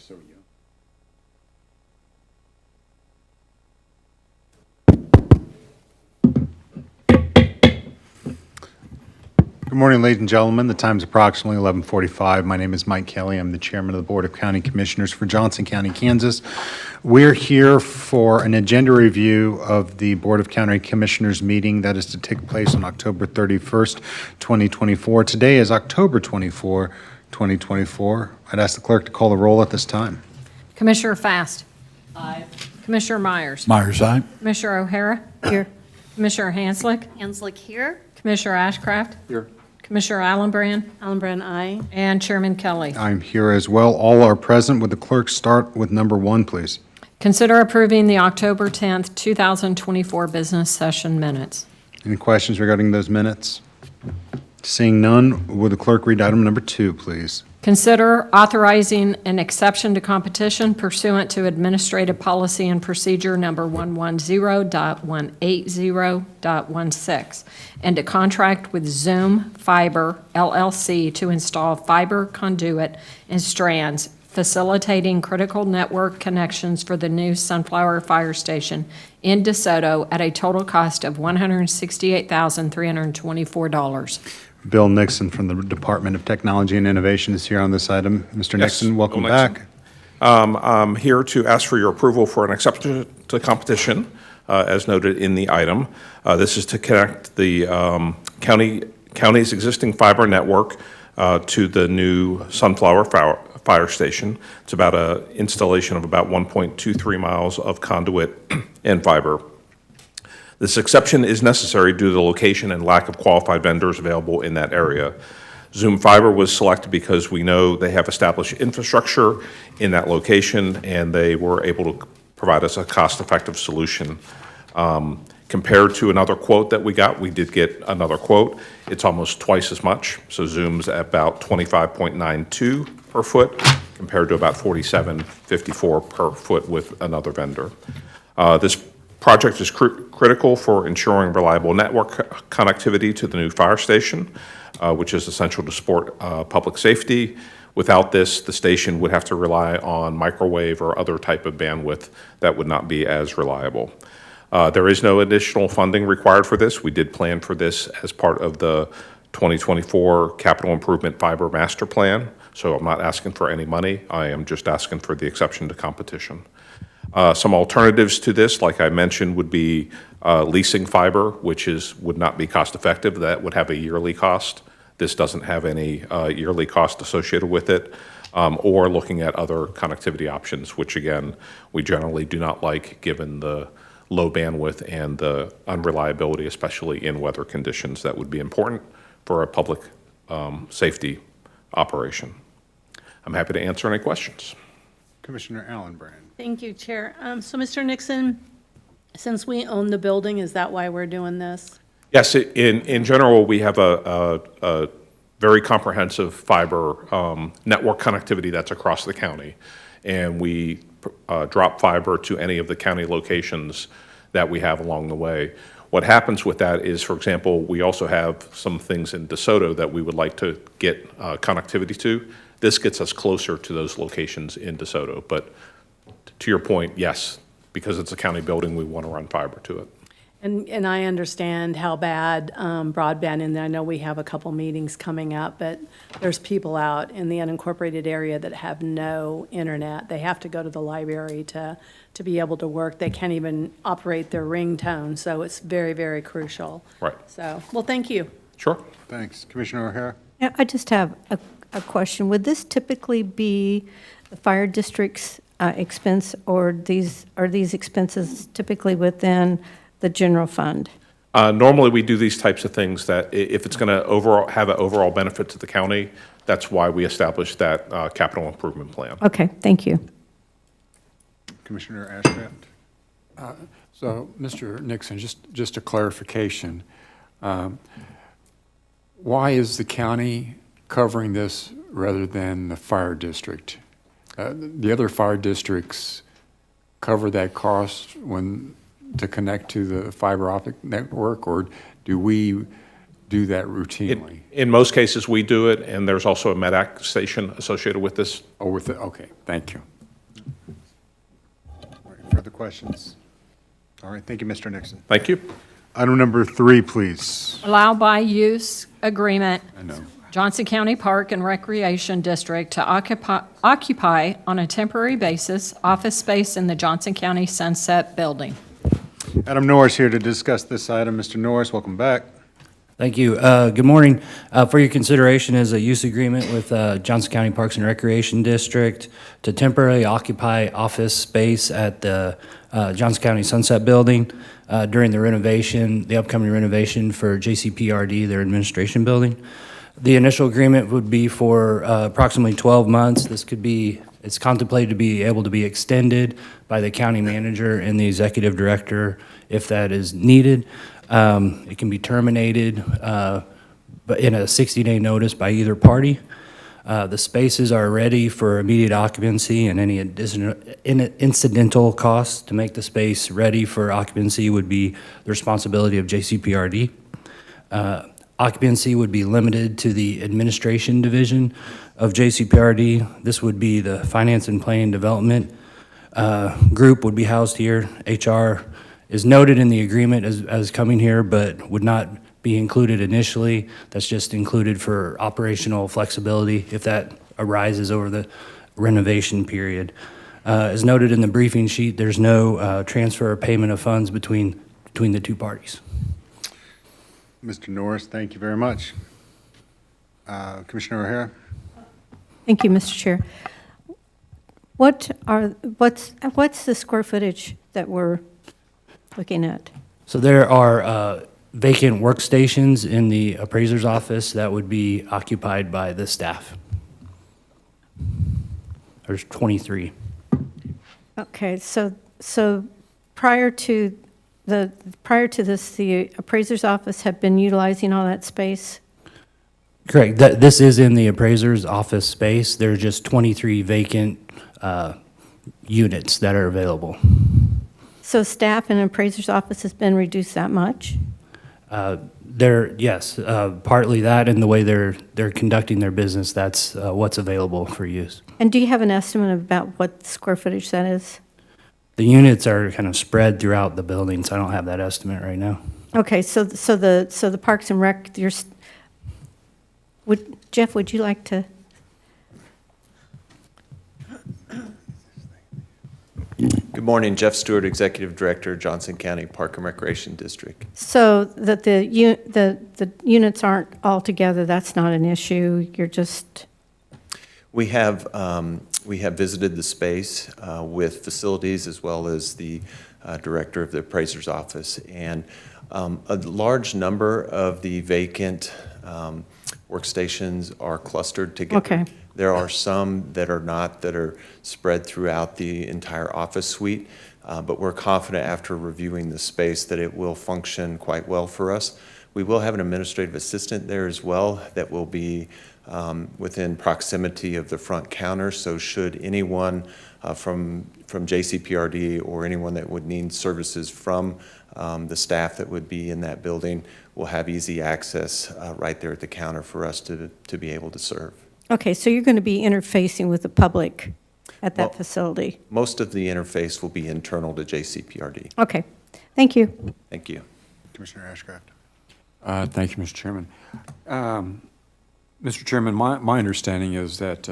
So are you. Good morning, ladies and gentlemen. The time is approximately 11:45. My name is Mike Kelly. I'm the chairman of the Board of County Commissioners for Johnson County, Kansas. We're here for an agenda review of the Board of County Commissioners meeting that is to take place on October 31st, 2024. Today is October 24, 2024. I'd ask the clerk to call the roll at this time. Commissioner Fast. Aye. Commissioner Myers. Myers, aye. Commissioner O'Hara. Here. Commissioner Hanslick. Hanslick here. Commissioner Ashcraft. Here. Commissioner Allenbrand. Allenbrand, aye. And Chairman Kelly. I'm here as well. All are present. Would the clerk start with number 1, please? Consider approving the October 10th, 2024 business session minutes. Any questions regarding those minutes? Seeing none, would the clerk read item number 2, please? Consider authorizing an exception to competition pursuant to Administrative Policy and Procedure Number 110.180.16, and to contract with Zoom Fiber LLC to install fiber conduit and strands, facilitating critical network connections for the new Sunflower Fire Station in DeSoto at a total cost of $168,324. Bill Nixon from the Department of Technology and Innovation is here on this item. Mr. Nixon, welcome Bill back. Nixon. I'm here to ask for your approval for an exception to competition, as noted in the item. This is to connect the county's existing fiber network to the new Sunflower Fire Station. It's about an installation of about 1.23 miles of conduit and fiber. This exception is necessary due to the location and lack of qualified vendors available in that area. Zoom Fiber was selected because we know they have established infrastructure in that location, and they were able to provide us a cost-effective solution. Compared to another quote that we got, we did get another quote. It's almost twice as much. So Zoom's at about 25.92 per foot, compared to about 47.54 per foot with another vendor. This project is critical for ensuring reliable network connectivity to the new fire station, which is essential to support public safety. Without this, the station would have to rely on microwave or other type of bandwidth that would not be as reliable. There is no additional funding required for this. We did plan for this as part of the 2024 Capital Improvement Fiber Master Plan, so I'm not asking for any money. I am just asking for the exception to competition. Some alternatives to this, like I mentioned, would be leasing fiber, which would not be cost effective. That would have a yearly cost. This doesn't have any yearly cost associated with it. Or looking at other connectivity options, which again, we generally do not like given the low bandwidth and the unreliability, especially in weather conditions that would be important for a public safety operation. I'm happy to answer any questions. Commissioner Allenbrand. Thank you, Chair. So, Mr. Nixon, since we own the building, is that why we're doing this? Yes, in general, we have a very comprehensive fiber network connectivity that's across the county, and we drop fiber to any of the county locations that we have along the way. What happens with that is, for example, we also have some things in DeSoto that we would like to get connectivity to. This gets us closer to those locations in DeSoto, but to your point, yes, because it's a county building, we want to run fiber to it. And I understand how bad broadband, and I know we have a couple meetings coming up, but there's people out in the unincorporated area that have no internet. They have to go to the library to be able to work. They can't even operate their ringtone, so it's very, very crucial. Right. So, well, thank you. Sure. Thanks. Commissioner O'Hara? Yeah, I just have a question. Would this typically be the fire district's expense, or are these expenses typically within the general fund? Normally, we do these types of things that if it's going to have an overall benefit to the county, that's why we established that capital improvement plan. Okay, thank you. Commissioner Ashcraft? So, Mr. Nixon, just a clarification. Why is the county covering this rather than the fire district? The other fire districts cover that cost to connect to the fiber optic network, or do we do that routinely? In most cases, we do it, and there's also a MEDAC station associated with this. Oh, okay, thank you. other questions? All right, thank you, Mr. Nixon. Thank you. Item number 3, please. Allow by use agreement, I know. Johnson County Park and Recreation District to occupy on a temporary basis office space in the Johnson County Sunset Building. Adam Norris here to discuss this item. Mr. Norris, welcome back. Thank you. Good morning. For your consideration is a use agreement with Johnson County Parks and Recreation District to temporarily occupy office space at the Johnson County Sunset Building during the renovation, the upcoming renovation for JCPRD, their administration building. The initial agreement would be for approximately 12 months. It's contemplated to be able to be extended by the county manager and the executive director if that is needed. It can be terminated, but in a 60-day notice by either party. The spaces are ready for immediate occupancy, and any incidental costs to make the space ready for occupancy would be the responsibility of JCPRD. Occupancy would be limited to the administration division of JCPRD. This would be the Finance and Planning Development group would be housed here. HR is noted in the agreement as coming here, but would not be included initially. That's just included for operational flexibility if that arises over the renovation period. As noted in the briefing sheet, there's no transfer or payment of funds between the two parties. Mr. Norris, thank you very much. Commissioner O'Hara? Thank you, Mr. Chair. What's the square footage that we're looking at? So there are vacant workstations in the appraiser's office that would be occupied by the staff. There's 23. Okay, so prior to this, the appraiser's office had been utilizing all that space? Correct. This is in the appraiser's office space. There are just 23 vacant units that are available. So staff in an appraiser's office has been reduced that much? Yes, partly that and the way they're conducting their business, that's what's available for use. And do you have an estimate about what square footage that is? The units are kind of spread throughout the building, so I don't have that estimate right now. Okay, so the Parks and Rec, Jeff, would you like to? Good morning, Jeff Stewart, Executive Director, Johnson County Park and Recreation District. So that the units aren't all together, that's not an issue, you're just, We have visited the space with facilities as well as the Director of the Appraiser's Office, and a large number of the vacant workstations are clustered together. Okay. There are some that are not, that are spread throughout the entire office suite, but we're confident after reviewing the space that it will function quite well for us. We will have an administrative assistant there as well that will be within proximity of the front counter, so should anyone from JCPRD or anyone that would need services from the staff that would be in that building will have easy access right there at the counter for us to be able to serve. okay, so you're going to be interfacing with the public at that Well- facility? Most of the interface will be internal to JCPRD. Okay, thank you. Thank you. Commissioner Ashcraft? Thank you, Mr. Chairman. Mr. Chairman, my understanding is that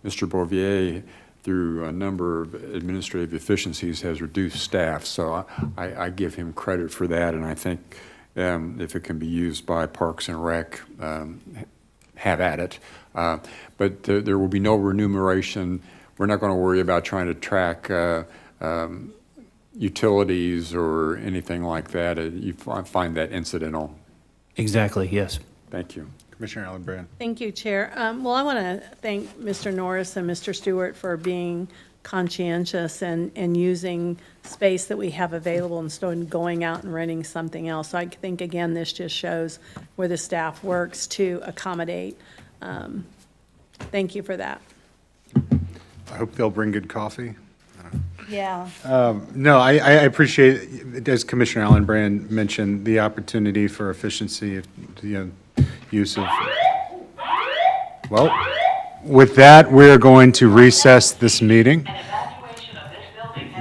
Mr. Bouvier, through a number of administrative efficiencies, has reduced staff. So I give him credit for that, and I think if it can be used by Parks and Rec, have at it. But there will be no remuneration. We're not going to worry about trying to track utilities or anything like that. You find that incidental. Exactly, yes. Thank you. Commissioner Allen Brand? Thank you, Chair. Well, I want to thank Mr. Norris and Mr. Stewart for being conscientious and using space that we have available instead of going out and renting something else. So I think, again, this just shows where the staff works to accommodate. Thank you for that. I hope they'll bring good coffee. Yeah. No, I appreciate, as Commissioner Allen Brand mentioned, the opportunity for efficiency, use of, well, with that, we're going to recess this meeting.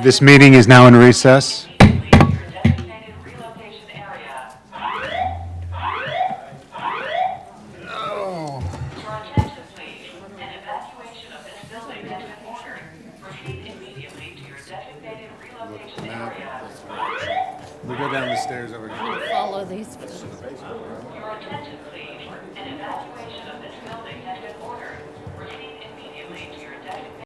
This meeting is now in recess. Designated relocation area. Your attention, please. An evacuation of this building has been ordered. Proceed immediately to your designated relocation area. We'll go down the stairs over here. Follow these. Your attention, please. An evacuation of this